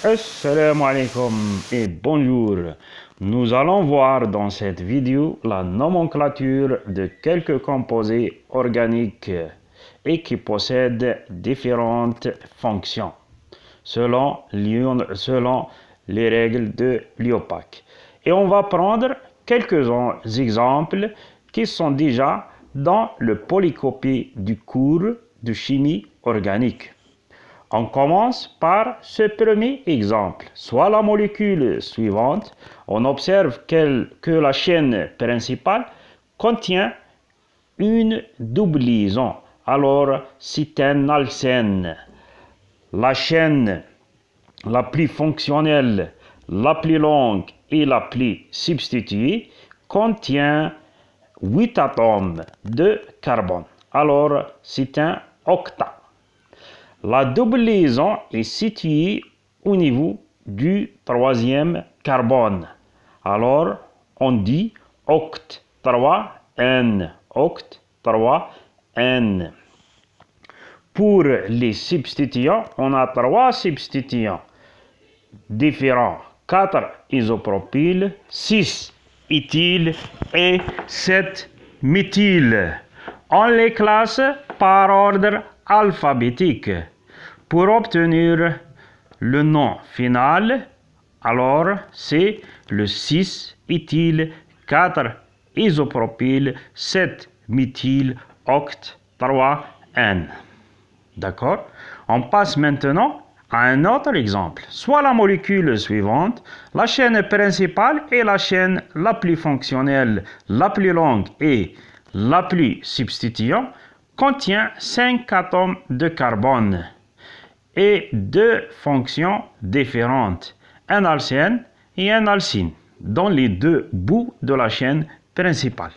Assalamu alaikum et bonjour. Nous allons voir dans cette vidéo la nomenclature de quelques composés organiques et qui possèdent différentes fonctions selon les règles de l'IUPAC. Et on va prendre quelques exemples qui sont déjà dans le polycopie du cours de chimie organique. On commence par ce premier exemple. Soit la molécule suivante, on observe que la chaîne principale contient une double liaison. Alors, c'est un alcène. La chaîne la plus fonctionnelle, la plus longue et la plus substituée contient 8 atomes de carbone. Alors, c'est un octat. La double liaison est située au niveau du troisième carbone. Alors, on dit oct 3N. Oct 3N. Pour les substituants, on a 3 substituants différents. 4 isopropyl, 6 éthyl et 7 méthyl. On les classe par ordre alphabétique. Pour obtenir le nom final, alors c'est le 6 éthyl, 4 isopropyl, 7 méthyl, oct 3N. D'accord? On passe maintenant à un autre exemple. Soit la molécule suivante, la chaîne principale est la chaîne la plus fonctionnelle, la plus longue et la plus substituante, contient 5 atomes de carbone et 2 fonctions différentes, un alcène et un alcyne, dans les 2 bouts de la chaîne principale.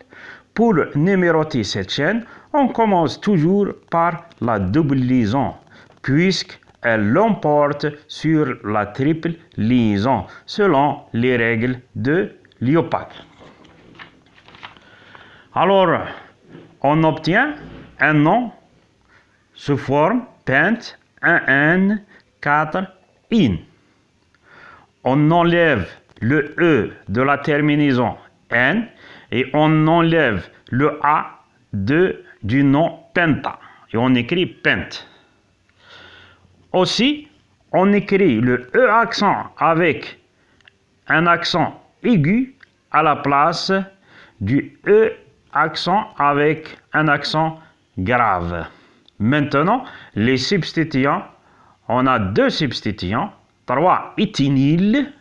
Pour numéroter cette chaîne, on commence toujours par la double liaison, puisqu'elle l'emporte sur la triple liaison, selon les règles de l'IUPAC. Alors, on obtient un nom sous forme pent 1N 4In. On enlève le E de la terminaison N et on enlève le A du nom penta et on écrit pent. Aussi, on écrit le E accent avec un accent aigu à la place du E accent avec un accent grave. Maintenant, les substituants, on a 2 substituants, 3 éthinyl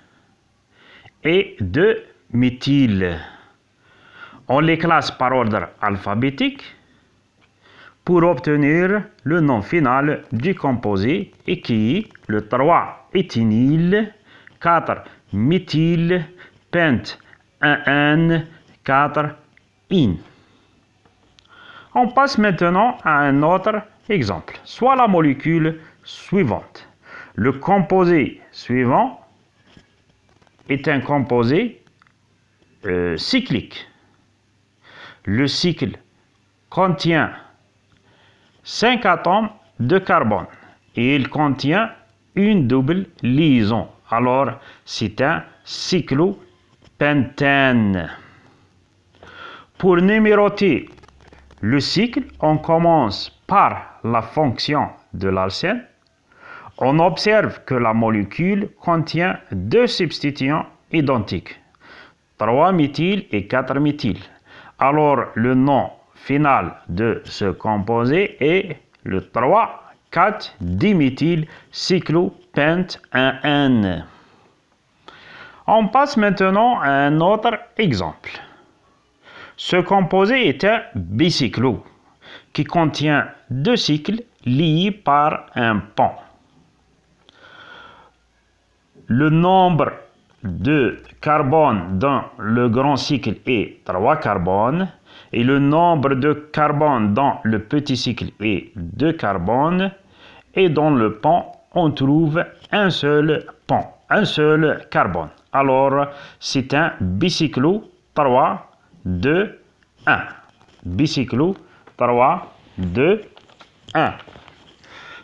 et 2 méthyl. On les classe par ordre alphabétique pour obtenir le nom final du composé et qui est le 3 éthinyl, 4 méthyl, pent 1N, 4In. On passe maintenant à un autre exemple, soit la molécule suivante. Le composé suivant est un composé cyclique. Le cycle contient 5 atomes de carbone et il contient une double liaison. Alors, c'est un cyclopentène. Pour numéroter le cycle, on commence par la fonction de l'alcène. On observe que la molécule contient 2 substituants identiques, 3-méthyl et 4-méthyl. Alors, le nom final de ce composé est le 3,4-diméthyl cyclopent 1N. On passe maintenant à un autre exemple. Ce composé est un bicyclo qui contient 2 cycles liés par un pont. Le nombre de carbone dans le grand cycle est 3 carbones et le nombre de carbone dans le petit cycle est 2 carbones et dans le pont on trouve un seul pont, un seul carbone. Alors c'est un bicyclo 3, 2, 1. Bicyclo 3, 2, 1.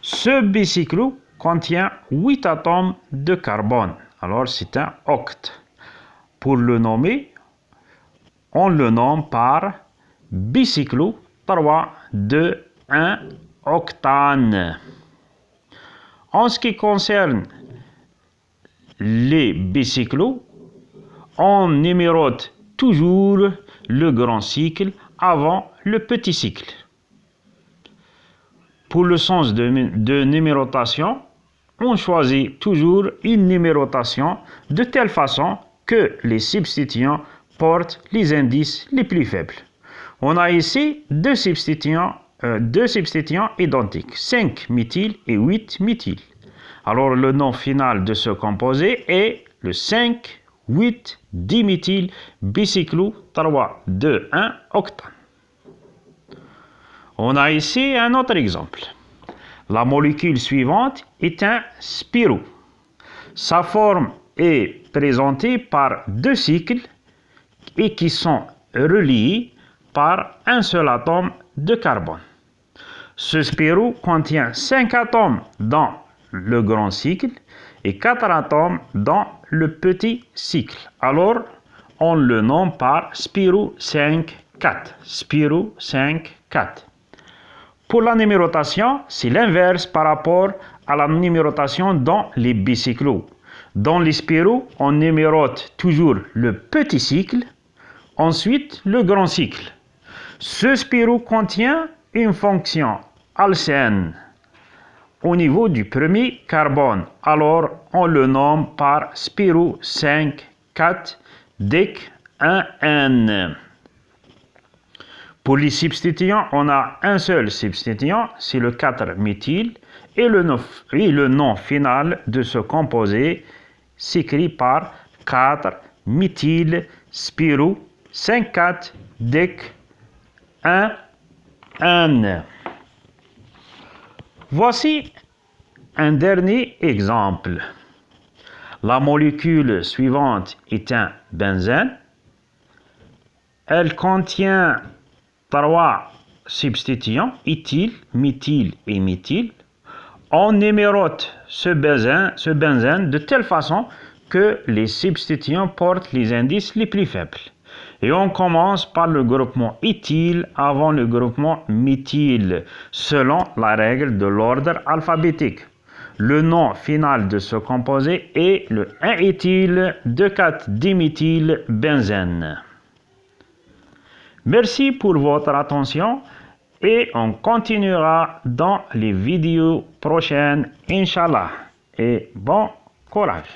Ce bicyclo contient 8 atomes de carbone. Alors, c'est un octe. Pour le nommer, on le nomme par bicyclo 3, 2, 1 octane. En ce qui concerne les bicyclos, on numérote toujours le grand cycle avant le petit cycle. Pour le sens de numérotation, on choisit toujours une numérotation de telle façon que les substituants portent les indices les plus faibles. On a ici deux substituants identiques, 5-méthyl et 8-méthyl. Alors le nom final de ce composé est le 5,8-diméthyl bicyclo 3, 2, 1 octane. On a ici un autre exemple. La molécule suivante est un spirou. Sa forme est présentée par deux cycles et qui sont reliés par un seul atome de carbone. Ce spirou contient 5 atomes dans le grand cycle et 4 atomes dans le petit cycle. Alors, on le nomme par spirou 5,4. Spirou 5,4. Pour la numérotation, c'est l'inverse par rapport à la numérotation dans les bicyclos. Dans les spiraux, on numérote toujours le petit cycle, ensuite le grand cycle. Ce spirou contient une fonction alcène au niveau du premier carbone. Alors, on le nomme par spirou 5,4 DEC 1N. Pour les substituants, on a un seul substituant, c'est le 4-méthyl, et le nom final de ce composé s'écrit par 4-méthyl spirou 5,4 DEC 1N. Voici un dernier exemple. La molécule suivante est un benzène. Elle contient 3 substituants, éthyle, méthyle et méthyle. On numérote ce benzène de telle façon que les substituants portent les indices les plus faibles. Et on commence par le groupement éthyle avant le groupement méthyle, selon la règle de l'ordre alphabétique. Le nom final de ce composé est le 1-éthyle 2,4-diméthylbenzène. Merci pour votre attention et on continuera dans les vidéos prochaines, Inch'Allah. Et bon courage!